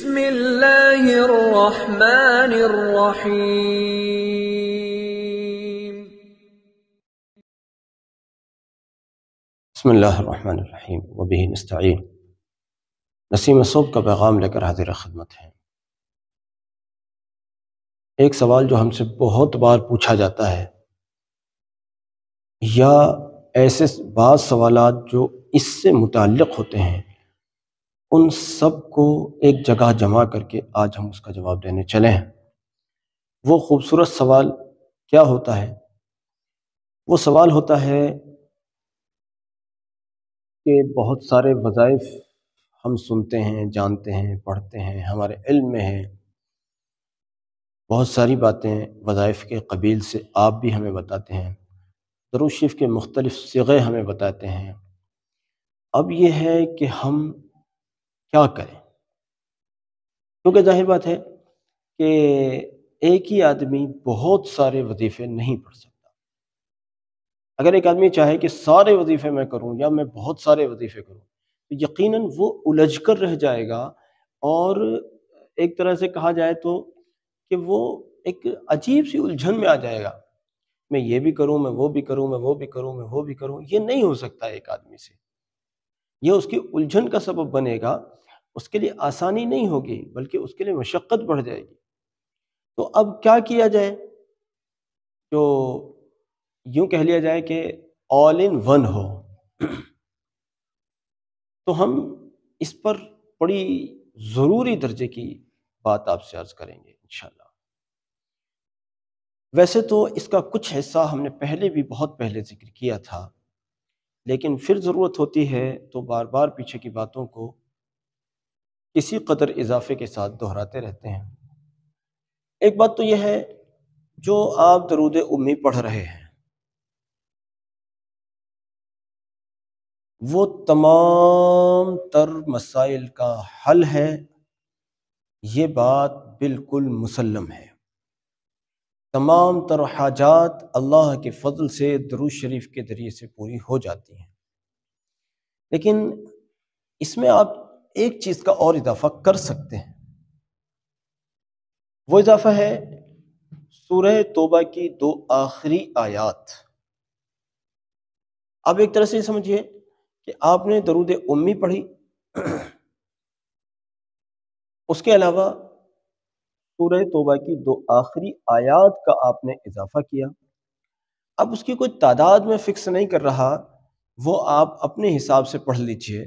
بسم اللہ الرحمن الرحیم۔ بسم اللہ الرحمن الرحیم وبہ نستعین۔ نسیم صبح کا پیغام لے کر حاضر خدمت ہے۔ ایک سوال جو ہم سے بہت بار پوچھا جاتا ہے، یا ایسے بعض سوالات جو اس سے متعلق ہوتے ہیں، ان سب کو ایک جگہ جمع کر کے آج ہم اس کا جواب دینے چلے ہیں۔ وہ خوبصورت سوال کیا ہوتا ہے؟ وہ سوال ہوتا ہے کہ بہت سارے وظائف ہم سنتے ہیں، جانتے ہیں، پڑھتے ہیں، ہمارے علم میں ہیں، بہت ساری باتیں وظائف کے قبیل سے آپ بھی ہمیں بتاتے ہیں، درود شریف کے مختلف صیغے ہمیں بتاتے ہیں۔ اب یہ ہے کہ ہم کیا کریں؟ کیونکہ ظاہر بات ہے کہ ایک ہی آدمی بہت سارے وظیفے نہیں پڑھ سکتا۔ اگر ایک آدمی چاہے کہ سارے وظیفے میں کروں یا میں بہت سارے وظیفے کروں، تو یقیناً وہ الجھ کر رہ جائے گا، اور ایک طرح سے کہا جائے تو کہ وہ ایک عجیب سی الجھن میں آ جائے گا۔ میں یہ بھی کروں، میں وہ بھی کروں، میں وہ بھی کروں، میں وہ بھی کروں، یہ نہیں ہو سکتا ایک آدمی سے۔ یہ اس کی الجھن کا سبب بنے گا، اس کے لیے آسانی نہیں ہوگی بلکہ اس کے لیے مشقت بڑھ جائے گی۔ تو اب کیا کیا جائے؟ جو یوں کہہ لیا جائے کہ آل ان ون ہو۔ تو ہم اس پر بڑی ضروری درجے کی بات آپ سے عرض کریں گے انشاءاللہ۔ ویسے تو اس کا کچھ حصہ ہم نے پہلے بھی بہت پہلے ذکر کیا تھا، لیکن پھر ضرورت ہوتی ہے تو بار بار پیچھے کی باتوں کو کسی قدر اضافے کے ساتھ دہراتے رہتے ہیں۔ ایک بات تو یہ ہے، جو آپ درود امی پڑھ رہے ہیں وہ تمام تر مسائل کا حل ہے، یہ بات بالکل مسلم ہے۔ تمام تر حاجات اللہ کے فضل سے درود شریف کے ذریعے سے پوری ہو جاتی ہیں، لیکن اس میں آپ ایک چیز کا اور اضافہ کر سکتے ہیں۔ وہ اضافہ ہے سورہ توبہ کی 2 آخری آیات۔ اب ایک طرح سے سمجھیے کہ آپ نے درود امی پڑھی، اس کے علاوہ سورہ توبہ کی 2 آخری آیات کا آپ نے اضافہ کیا۔ اب اس کی کوئی تعداد میں فکس نہیں کر رہا، وہ آپ اپنے حساب سے پڑھ لیجئے۔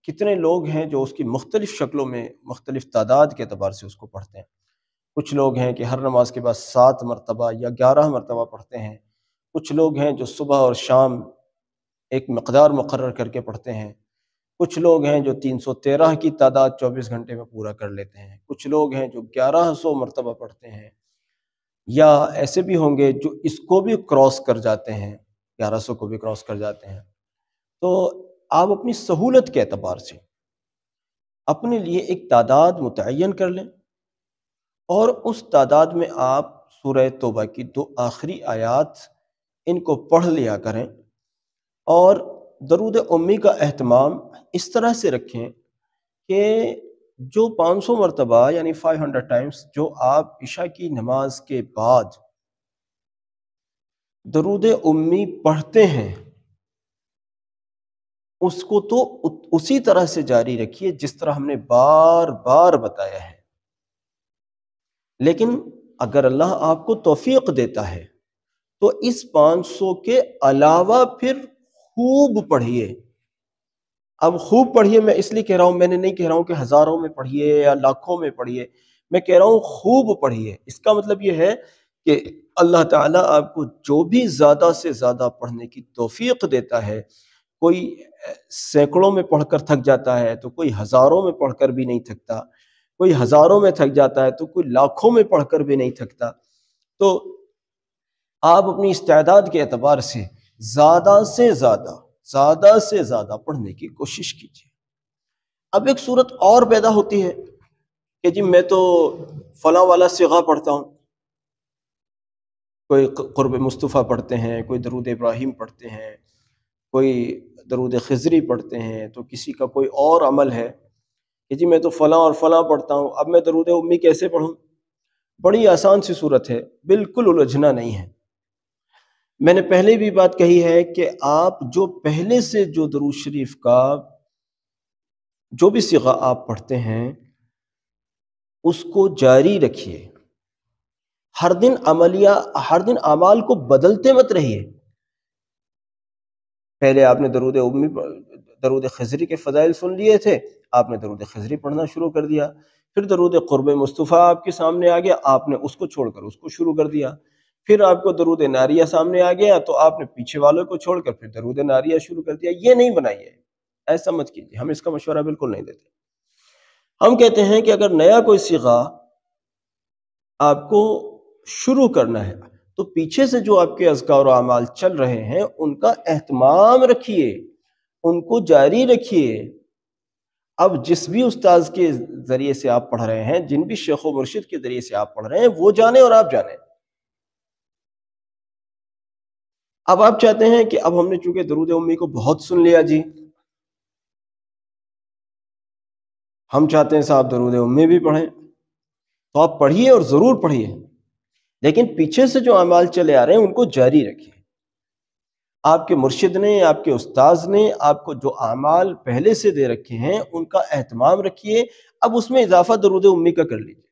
کتنے لوگ ہیں جو اس کی مختلف شکلوں میں مختلف تعداد کے اعتبار سے اس کو پڑھتے ہیں۔ کچھ لوگ ہیں کہ ہر نماز کے بعد 7 مرتبہ یا 11 مرتبہ پڑھتے ہیں، کچھ لوگ ہیں جو صبح اور شام ایک مقدار مقرر کر کے پڑھتے ہیں، کچھ لوگ ہیں جو 313 کی تعداد 24 گھنٹے میں پورا کر لیتے ہیں، کچھ لوگ ہیں جو 1100 مرتبہ پڑھتے ہیں، یا ایسے بھی ہوں گے جو اس کو بھی کراس کر جاتے ہیں، 1100 کو بھی کراس کر جاتے ہیں۔ تو آپ اپنی سہولت کے اعتبار سے اپنے لیے ایک تعداد متعین کر لیں، اور اس تعداد میں آپ سورہ توبہ کی 2 آخری آیات ان کو پڑھ لیا کریں، اور درود امی کا اہتمام اس طرح سے رکھیں کہ جو 500 مرتبہ یعنی 500 ٹائمز جو آپ عشاء کی نماز کے بعد درود امی پڑھتے ہیں، اس کو تو اسی طرح سے جاری رکھیے جس طرح ہم نے بار بار بتایا ہے۔ لیکن اگر اللہ آپ کو توفیق دیتا ہے تو اس 500 کے علاوہ پھر خوب پڑھیے۔ اب خوب پڑھیے میں اس لیے کہہ رہا ہوں، میں نے نہیں کہہ رہا ہوں کہ ہزاروں میں پڑھیے یا لاکھوں میں پڑھیے، میں کہہ رہا ہوں خوب پڑھیے۔ اس کا مطلب یہ ہے کہ اللہ تعالیٰ آپ کو جو بھی زیادہ سے زیادہ پڑھنے کی توفیق دیتا ہے، کوئی سینکڑوں میں پڑھ کر تھک جاتا ہے تو کوئی ہزاروں میں پڑھ کر بھی نہیں تھکتا، کوئی ہزاروں میں تھک جاتا ہے تو کوئی لاکھوں میں پڑھ کر بھی نہیں تھکتا۔ تو آپ اپنی استعداد کے اعتبار سے زیادہ سے زیادہ پڑھنے کی کوشش کیجیے۔ اب ایک صورت اور پیدا ہوتی ہے کہ جی میں تو فلاں والا صیغہ پڑھتا ہوں، کوئی قرب مصطفیٰ پڑھتے ہیں، کوئی درود ابراہیم پڑھتے ہیں، کوئی درود خضری پڑھتے ہیں، تو کسی کا کوئی اور عمل ہے، کہ جی میں تو فلاں اور فلاں پڑھتا ہوں، اب میں درود امی کیسے پڑھوں؟ بڑی آسان سی صورت ہے، بالکل الجھنا نہیں ہے۔ میں نے پہلے بھی بات کہی ہے کہ آپ جو پہلے سے جو درود شریف کا جو بھی صیغہ آپ پڑھتے ہیں اس کو جاری رکھیے، ہر دن اعمال کو بدلتے مت رہیے۔ پہلے آپ نے درود خضری کے فضائل سن لیے تھے، آپ نے درود خضری پڑھنا شروع کر دیا، پھر درود قرب مصطفیٰ آپ کے سامنے آ گیا، آپ نے اس کو چھوڑ کر اس کو شروع کر دیا، پھر آپ کو درود ناریہ سامنے آ گیا تو آپ نے پیچھے والوں کو چھوڑ کر پھر درود ناریہ شروع کر دیا۔ یہ نہیں بنائیے، ایسا مت کیجیے، ہم اس کا مشورہ بالکل نہیں دیتے۔ ہم کہتے ہیں کہ اگر نیا کوئی صیغہ آپ کو شروع کرنا ہے تو پیچھے سے جو آپ کے اذکار و اعمال چل رہے ہیں ان کا اہتمام رکھیے، ان کو جاری رکھیے۔ اب جس بھی استاذ کے ذریعے سے آپ پڑھ رہے ہیں، جن بھی شیخ و مرشد کے ذریعے سے آپ پڑھ رہے ہیں، وہ جانے اور آپ جانیں۔ اب آپ چاہتے ہیں کہ اب ہم نے چونکہ درود امی کو بہت سن لیا جی، ہم چاہتے ہیں صاحب درود امی بھی پڑھیں، تو آپ پڑھیے اور ضرور پڑھیے، لیکن پیچھے سے جو اعمال چلے آ رہے ہیں ان کو جاری رکھیے۔ آپ کے مرشد نے، آپ کے استاذ نے آپ کو جو اعمال پہلے سے دے رکھے ہیں ان کا اہتمام رکھیے، اب اس میں اضافہ درود امی کا کر لیجیے۔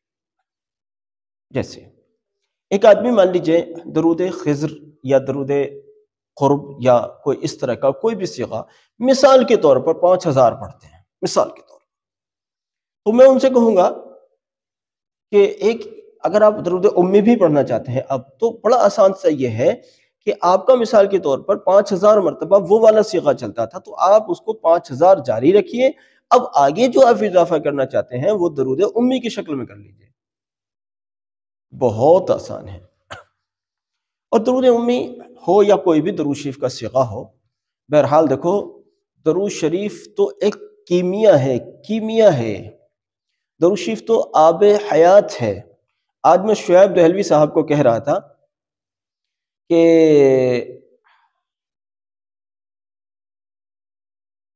جیسے ایک آدمی مان لیجئے درود خضر یا درود قرب یا کوئی اس طرح کا کوئی بھی صیغہ مثال کے طور پر 5000 پڑھتے ہیں، مثال کے طور پر، تو میں ان سے کہوں گا کہ اگر آپ درود امی بھی پڑھنا چاہتے ہیں اب تو بڑا آسان سا یہ ہے کہ آپ کا مثال کے طور پر 5000 مرتبہ وہ والا صیغہ چلتا تھا تو آپ اس کو 5000 جاری رکھیے، اب آگے جو آپ اضافہ کرنا چاہتے ہیں وہ درود امی کی شکل میں کر لیجیے۔ بہت آسان ہے۔ اور درود امی ہو یا کوئی بھی درود شریف کا صیغہ ہو، بہرحال دیکھو درود شریف تو ایک کیمیا ہے، درود شریف تو آب حیات ہے۔ آج میں شعیب دہلوی صاحب کو کہہ رہا تھا کہ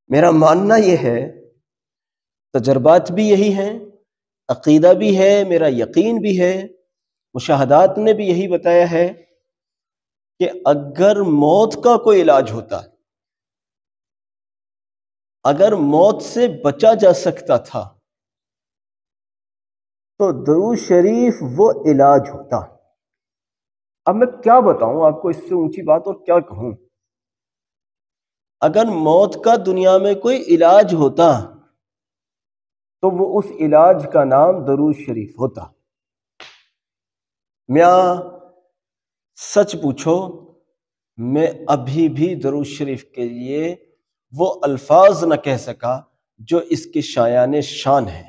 میرا ماننا یہ ہے، تجربات بھی یہی ہیں، عقیدہ بھی ہے، میرا یقین بھی ہے، مشاہدات نے بھی یہی بتایا ہے کہ اگر موت کا کوئی علاج ہوتا، اگر موت سے بچا جا سکتا تھا تو درود شریف وہ علاج ہوتا۔ اب میں کیا بتاؤں آپ کو اس سے اونچی بات، اور کیا کہوں؟ اگر موت کا دنیا میں کوئی علاج ہوتا تو وہ اس علاج کا نام درود شریف ہوتا۔ میاں سچ پوچھو، میں ابھی بھی درود شریف کے لیے وہ الفاظ نہ کہہ سکا جو اس کے شایان شان ہے۔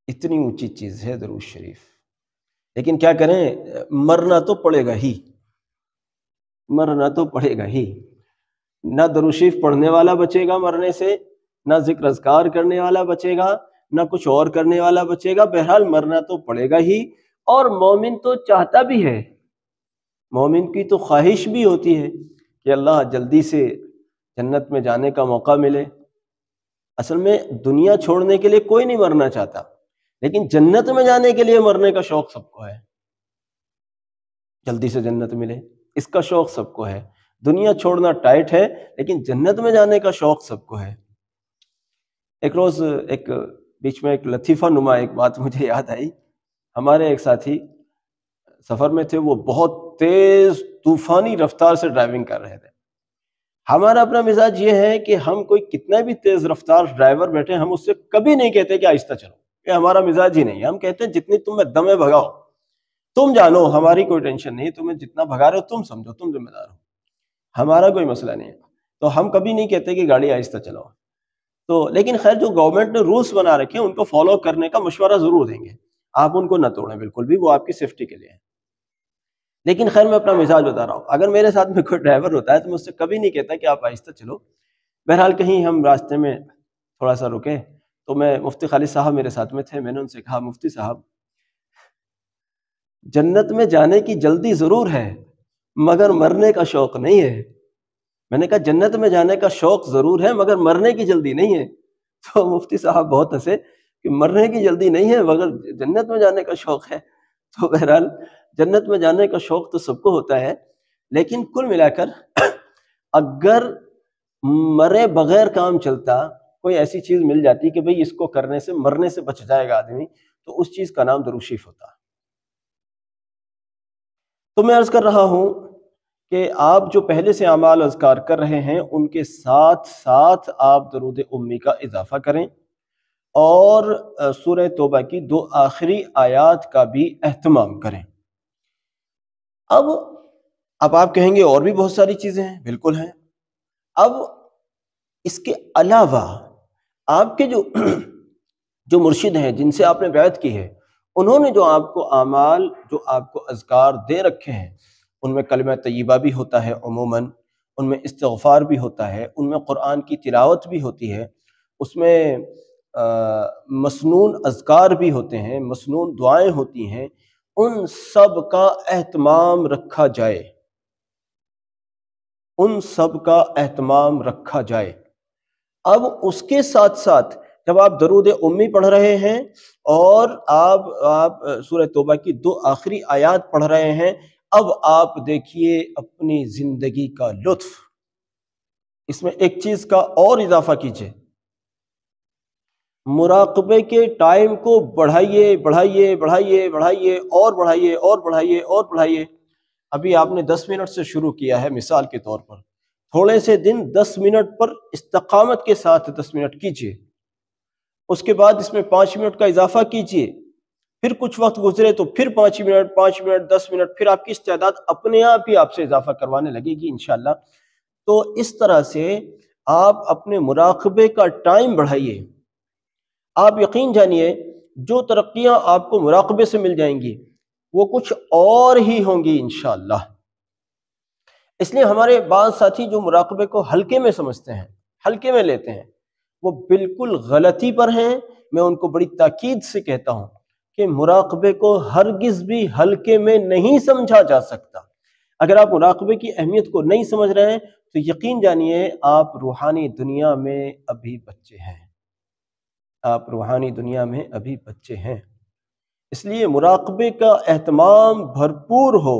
اتنی اونچی چیز ہے درود شریف، لیکن کیا کریں، مرنا تو پڑے گا ہی، مرنا تو پڑے گا ہی۔ نہ درود شریف پڑھنے والا بچے گا مرنے سے، نہ ذکر اذکار کرنے والا بچے گا، نہ کچھ اور کرنے والا بچے گا، بہرحال مرنا تو پڑے گا ہی۔ اور مومن تو چاہتا بھی ہے، مومن کی تو خواہش بھی ہوتی ہے کہ اللہ جلدی سے جنت میں جانے کا موقع ملے۔ اصل میں دنیا چھوڑنے کے لیے کوئی نہیں مرنا چاہتا، لیکن جنت میں جانے کے لیے مرنے کا شوق سب کو ہے، جلدی سے جنت ملے اس کا شوق سب کو ہے۔ دنیا چھوڑنا ٹائٹ ہے لیکن جنت میں جانے کا شوق سب کو ہے۔ ایک روز بیچ میں ایک لطیفہ نما ایک بات مجھے یاد آئی۔ ہمارے ایک ساتھی سفر میں تھے، وہ بہت تیز طوفانی رفتار سے ڈرائیونگ کر رہے تھے۔ ہمارا اپنا مزاج یہ ہے کہ ہم کوئی کتنا بھی تیز رفتار ڈرائیور بیٹھے ہم اس سے کبھی نہیں کہتے کہ آہستہ چلو، یہ ہمارا مزاج ہی نہیں ہے۔ ہم کہتے ہیں جتنی تم میں دم ہے بھگاؤ، تم جانو، ہماری کوئی ٹینشن نہیں، تمہیں جتنا بھگا رہے ہو تم سمجھو، تم ذمہ دار ہو، ہمارا کوئی مسئلہ نہیں ہے۔ تو ہم کبھی نہیں کہتے کہ گاڑی آہستہ چلاؤ۔ تو لیکن خیر جو گورنمنٹ نے رولز بنا رکھے ہیں ان کو فالو کرنے کا مشورہ ضرور دیں گے، آپ ان کو نہ توڑیں بالکل بھی، وہ آپ کی سیفٹی کے لیے ہے۔ لیکن خیر میں اپنا مزاج بتا رہا ہوں، اگر میرے ساتھ میں کوئی ڈرائیور ہوتا ہے تو میں اس سے کبھی نہیں کہتا کہ آپ آہستہ چلو۔ بہرحال کہیں ہم راستے میں تھوڑا سا رکے تو مفتی خالد صاحب میرے ساتھ میں تھے، میں نے ان سے کہا مفتی صاحب جنت میں جانے کی جلدی ضرور ہے مگر مرنے کا شوق نہیں ہے۔ میں نے کہا جنت میں جانے کا شوق ضرور ہے مگر مرنے کی جلدی نہیں ہے۔ تو مفتی صاحب بہت ہنسے کہ مرنے کی جلدی نہیں ہے مگر جنت میں جانے کا شوق ہے۔ تو بہرحال جنت میں جانے کا شوق تو سب کو ہوتا ہے، لیکن کل ملا کر اگر مرے بغیر کام چلتا، کوئی ایسی چیز مل جاتی کہ بھئی اس کو کرنے سے مرنے سے بچ جائے گا آدمی، تو اس چیز کا نام درود شریف ہوتا۔ تو میں عرض کر رہا ہوں کہ آپ جو پہلے سے اعمال اذکار کر رہے ہیں ان کے ساتھ ساتھ آپ درود امی کا اضافہ کریں، اور سورہ توبہ کی 2 آخری آیات کا بھی اہتمام کریں۔ اب آپ کہیں گے اور بھی بہت ساری چیزیں ہیں، بالکل ہیں۔ اب اس کے علاوہ آپ کے جو مرشد ہیں جن سے آپ نے بیعت کی ہے، انہوں نے جو آپ کو اعمال، جو آپ کو اذکار دے رکھے ہیں، ان میں کلمہ طیبہ بھی ہوتا ہے عموماً، ان میں استغفار بھی ہوتا ہے، ان میں قرآن کی تلاوت بھی ہوتی ہے، اس میں مسنون اذکار بھی ہوتے ہیں، مسنون دعائیں ہوتی ہیں، ان سب کا اہتمام رکھا جائے، ان سب کا اہتمام رکھا جائے۔ اب اس کے ساتھ ساتھ جب آپ درود امی پڑھ رہے ہیں اور آپ سورہ توبہ کی 2 آخری آیات پڑھ رہے ہیں، اب آپ دیکھیے اپنی زندگی کا لطف، اس میں ایک چیز کا اور اضافہ کیجئے، مراقبے کے ٹائم کو بڑھائیے بڑھائیے بڑھائیے بڑھائیے اور بڑھائیے اور بڑھائیے اور بڑھائیے۔ ابھی آپ نے 10 منٹ سے شروع کیا ہے مثال کے طور پر، تھوڑے سے دن 10 منٹ پر استقامت کے ساتھ 10 منٹ کیجئے، اس کے بعد اس میں 5 منٹ کا اضافہ کیجئے، پھر کچھ وقت گزرے تو پھر 5 منٹ 5 منٹ 10 منٹ، پھر آپ کی استعداد اپنے آپ ہی آپ سے اضافہ کروانے لگے گی انشاءاللہ۔ تو اس طرح سے آپ اپنے مراقبے کا ٹائم بڑھائیے۔ آپ یقین جانیے جو ترقیاں آپ کو مراقبے سے مل جائیں گی وہ کچھ اور ہی ہوں گی انشاءاللہ۔ اس لیے ہمارے بعض ساتھی جو مراقبے کو ہلکے میں سمجھتے ہیں، ہلکے میں لیتے ہیں، وہ بالکل غلطی پر ہیں۔ میں ان کو بڑی تاکید سے کہتا ہوں کہ مراقبے کو ہرگز بھی ہلکے میں نہیں سمجھا جا سکتا۔ اگر آپ مراقبے کی اہمیت کو نہیں سمجھ رہے ہیں تو یقین جانیے آپ روحانی دنیا میں ابھی بچے ہیں، آپ روحانی دنیا میں ابھی بچے ہیں۔ اس لیے مراقبے کا اہتمام بھرپور ہو،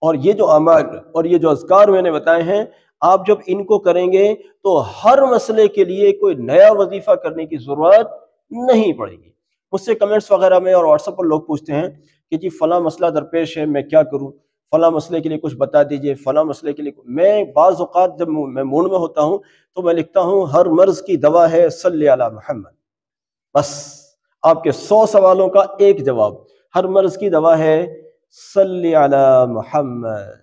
اور یہ جو اعمال اور یہ جو اذکار میں نے بتائے ہیں، آپ جب ان کو کریں گے تو ہر مسئلے کے لیے کوئی نیا وظیفہ کرنے کی ضرورت نہیں پڑے گی۔ مجھ سے کمنٹس وغیرہ میں اور واٹس ایپ پر لوگ پوچھتے ہیں کہ جی فلاں مسئلہ درپیش ہے، میں کیا کروں، فلاں مسئلے کے لیے کچھ بتا دیجئے، فلاں مسئلے کے لیے۔ میں بعض اوقات جب میں موڈ میں ہوتا ہوں تو میں لکھتا ہوں ہر مرض کی دوا ہے صلی علی محمد، بس آپ کے 100 سوالوں کا ایک جواب، ہر مرض کی دوا ہے صلی علی محمد۔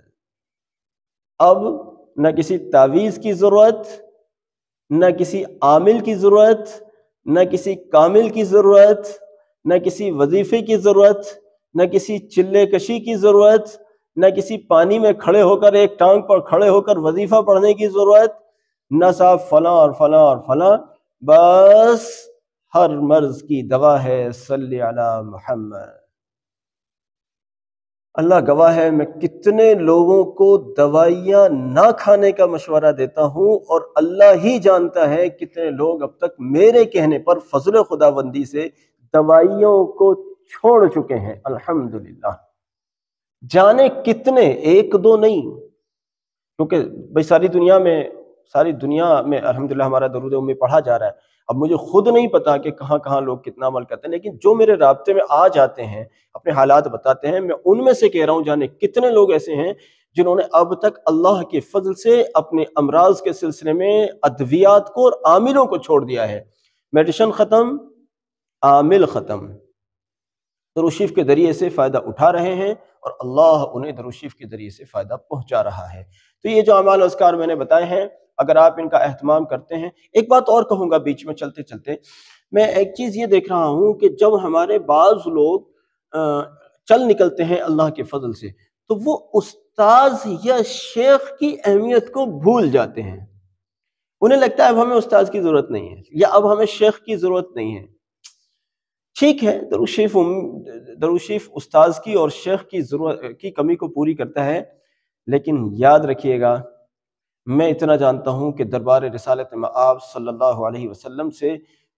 اب نہ کسی تعویذ کی ضرورت، نہ کسی عامل کی ضرورت، نہ کسی کامل کی ضرورت، نہ کسی وظیفے کی ضرورت، نہ کسی چلے کشی کی ضرورت، نہ کسی پانی میں کھڑے ہو کر ایک ٹانگ پر کھڑے ہو کر وظیفہ پڑھنے کی ضرورت، نہ صاحب فلاں اور فلاں اور فلاں، بس ہر مرض کی دوا ہے صلی علی محمد۔ اللہ گواہ ہے میں کتنے لوگوں کو دوائیاں نہ کھانے کا مشورہ دیتا ہوں، اور اللہ ہی جانتا ہے کتنے لوگ اب تک میرے کہنے پر فضل خداوندی سے دوائیوں کو چھوڑ چکے ہیں الحمدللہ۔ جانے کتنے، ایک دو نہیں، کیونکہ بھائی ساری دنیا میں الحمدللہ ہمارا درود امی پڑھا جا رہا ہے۔ اب مجھے خود نہیں پتا کہ کہاں کہاں لوگ کتنا عمل کرتے ہیں، لیکن جو میرے رابطے میں آ جاتے ہیں اپنے حالات بتاتے ہیں، میں ان میں سے کہہ رہا ہوں جانے کتنے لوگ ایسے ہیں جنہوں نے اب تک اللہ کے فضل سے اپنے امراض کے سلسلے میں ادویات کو اور عاملوں کو چھوڑ دیا ہے۔ میڈیشن ختم، عامل ختم، درود شریف کے ذریعے سے فائدہ اٹھا رہے ہیں اور اللہ انہیں درود شریف کے ذریعے سے فائدہ پہنچا رہا ہے۔ تو یہ جو اعمال و اذکار میں نے بتائے ہیں، اگر آپ ان کا اہتمام کرتے ہیں۔ ایک بات اور کہوں گا بیچ میں چلتے چلتے، میں ایک چیز یہ دیکھ رہا ہوں کہ جب ہمارے بعض لوگ چل نکلتے ہیں اللہ کے فضل سے، تو وہ استاذ یا شیخ کی اہمیت کو بھول جاتے ہیں۔ انہیں لگتا ہے اب ہمیں استاذ کی ضرورت نہیں ہے، یا اب ہمیں شیخ کی ضرورت نہیں ہے۔ ٹھیک ہے، درود شریف استاذ کی اور شیخ کی ضرورت کی کمی کو پوری کرتا ہے، لیکن یاد رکھیے گا میں اتنا جانتا ہوں کہ دربار رسالت مآب صلی اللہ علیہ وسلم سے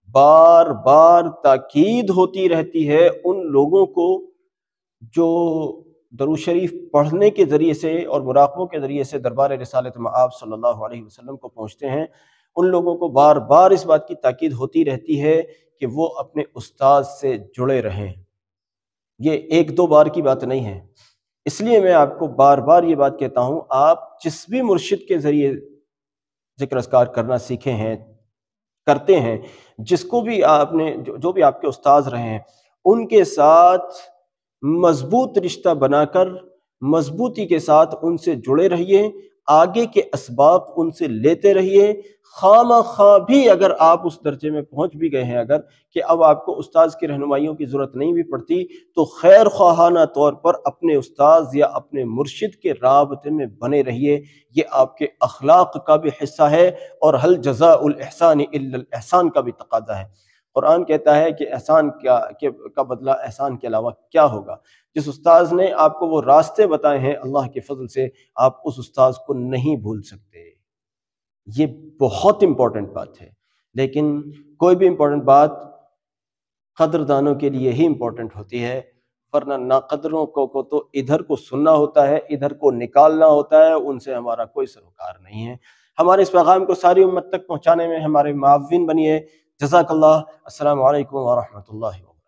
بار بار تاکید ہوتی رہتی ہے ان لوگوں کو جو درود شریف پڑھنے کے ذریعے سے اور مراقبوں کے ذریعے سے دربار رسالت مآب صلی اللہ علیہ وسلم کو پہنچتے ہیں، ان لوگوں کو بار بار اس بات کی تاکید ہوتی رہتی ہے کہ وہ اپنے استاد سے جڑے رہیں۔ یہ ایک دو بار کی بات نہیں ہے، اس لیے میں آپ کو بار بار یہ بات کہتا ہوں، آپ جس بھی مرشد کے ذریعے ذکر اذکار کرنا سیکھے ہیں، کرتے ہیں، جس کو بھی آپ نے جو بھی آپ کے استاذ رہے ہیں، ان کے ساتھ مضبوط رشتہ بنا کر مضبوطی کے ساتھ ان سے جڑے رہیے، آگے کے اسباق ان سے لیتے رہیے، خواہ خواہ بھی اگر آپ اس درجے میں پہنچ بھی گئے ہیں اگر کہ اب آپ کو استاذ کی رہنمائیوں کی ضرورت نہیں بھی پڑتی، تو خیر خواہانہ طور پر اپنے استاذ یا اپنے مرشد کے رابطے میں بنے رہیے، یہ آپ کے اخلاق کا بھی حصہ ہے اور هل جزاء الاحسان الا الاحسان کا بھی تقاضا ہے۔ قرآن کہتا ہے کہ احسان کا بدلہ احسان کے علاوہ کیا ہوگا؟ جس استاذ نے آپ کو وہ راستے بتائے ہیں اللہ کے فضل سے، آپ اس استاذ کو نہیں بھول سکتے۔ یہ بہت امپورٹنٹ بات ہے، لیکن کوئی بھی امپورٹنٹ بات قدردانوں کے لیے ہی امپورٹنٹ ہوتی ہے، ورنہ ناقدروں کو تو ادھر کو سننا ہوتا ہے، ادھر کو نکالنا ہوتا ہے، ان سے ہمارا کوئی سروکار نہیں ہے۔ ہمارے اس پیغام کو ساری امت تک پہنچانے میں ہمارے معاون بنیے۔ جزاک اللہ۔ السلام علیکم ورحمۃ اللہ وبرکاتہ۔